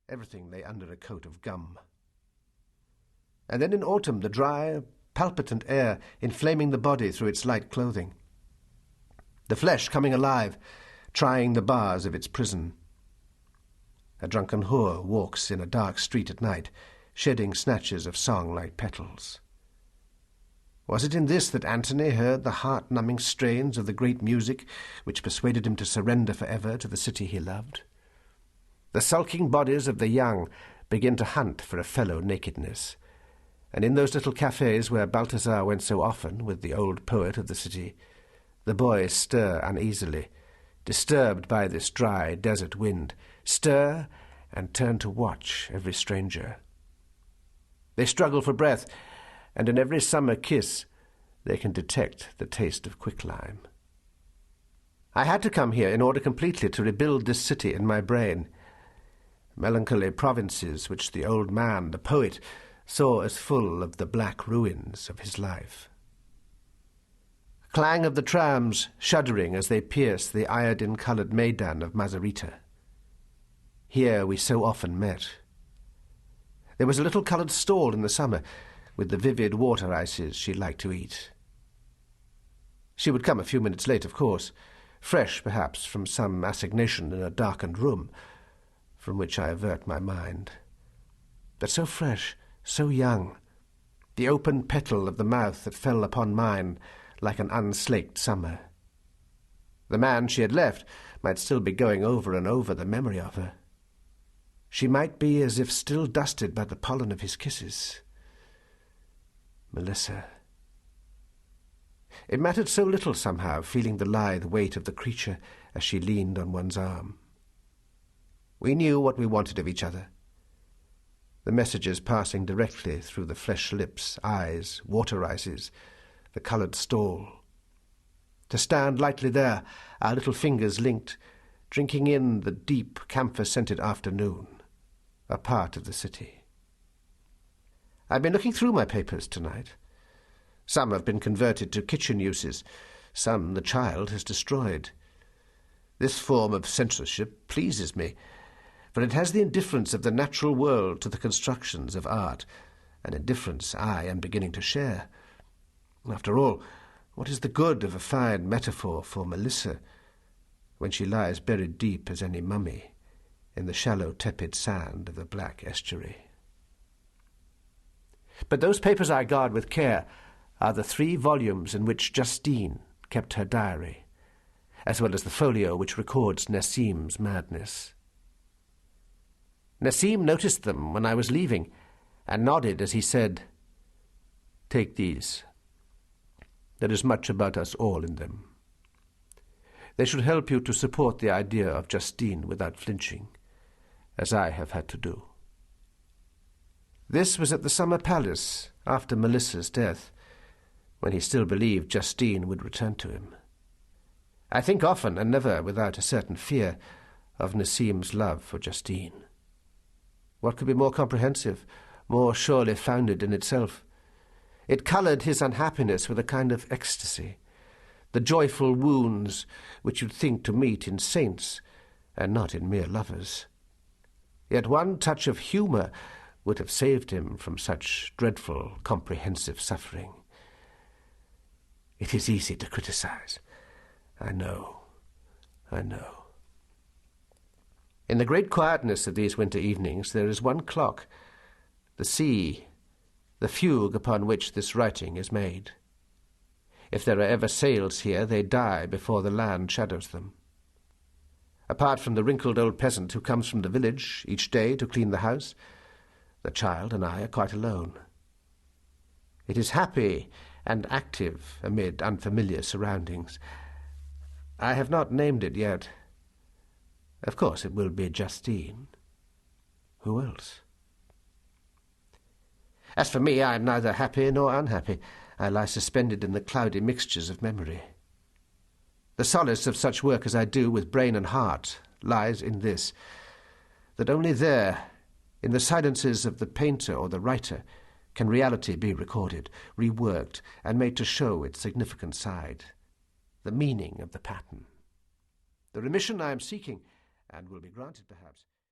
Everything lay under a coat of gum. And then in autumn, the dry, palpitant air inflaming the body through its light clothing. The flesh coming alive, trying the bars of its prison. A drunken whore walks in a dark street at night, shedding snatches of song like petals. Was it in this that Antony heard the heart-numbing strains of the great music which persuaded him to surrender forever to the city he loved? The sulking bodies of the young begin to hunt for a fellow nakedness, and in those little cafes where Balthazar went so often with the old poet of the city, the boys stir uneasily, disturbed by this dry desert wind, stir and turn to watch every stranger. They struggle for breath, and in every summer kiss they can detect the taste of quicklime. I had to come here in order completely to rebuild this city in my brain. Melancholy provinces which the old man, the poet, saw as full of the black ruins of his life. Clang of the trams shuddering as they pierce the iodine-coloured Maidan of Mazarita. Here we so often met. There was a little coloured stall in the summer, with the vivid water ices she liked to eat. She would come a few minutes late, of course, fresh perhaps from some assignation in a darkened room, from which I avert my mind. But so fresh, so young, the open petal of the mouth that fell upon mine like an unslaked summer. The man she had left might still be going over and over the memory of her. She might be as if still dusted by the pollen of his kisses. Melissa. It mattered so little somehow, feeling the lithe weight of the creature as she leaned on one's arm. We knew what we wanted of each other. The messages passing directly through the flesh lips, eyes, water ices, the coloured stall. To stand lightly there, our little fingers linked, drinking in the deep camphor-scented afternoon, a part of the city. I've been looking through my papers tonight. Some have been converted to kitchen uses, some the child has destroyed. This form of censorship pleases me, for it has the indifference of the natural world to the constructions of art, an indifference I am beginning to share. After all, what is the good of a fine metaphor for Melissa when she lies buried deep as any mummy in the shallow, tepid sand of the black estuary? But those papers I guard with care are the 3 volumes in which Justine kept her diary, as well as the folio which records Nessim's madness. Nessim noticed them when I was leaving, and nodded as he said, "Take these. There is much about us all in them. They should help you to support the idea of Justine without flinching, as I have had to do." This was at the Summer Palace, after Melissa's death, when he still believed Justine would return to him. I think often, and never without a certain fear, of Nessim's love for Justine. What could be more comprehensive, more surely founded in itself? It coloured his unhappiness with a kind of ecstasy, the joyful wounds which you'd think to meet in saints and not in mere lovers. Yet one touch of humour would have saved him from such dreadful, comprehensive suffering. It is easy to criticize. I know. In the great quietness of these winter evenings there is one clock, the sea, the fugue upon which this writing is made. If there are ever sails here, they die before the land shadows them. Apart from the wrinkled old peasant who comes from the village each day to clean the house, the child and I are quite alone. It is happy and active amid unfamiliar surroundings. I have not named it yet. Of course it will be Justine. Who else? As for me, I am neither happy nor unhappy. I lie suspended in the cloudy mixtures of memory. The solace of such work as I do with brain and heart lies in this, that only there, in the silences of the painter or the writer, can reality be recorded, reworked, and made to show its significant side, the meaning of the pattern. The remission I am seeking, and will be granted perhaps,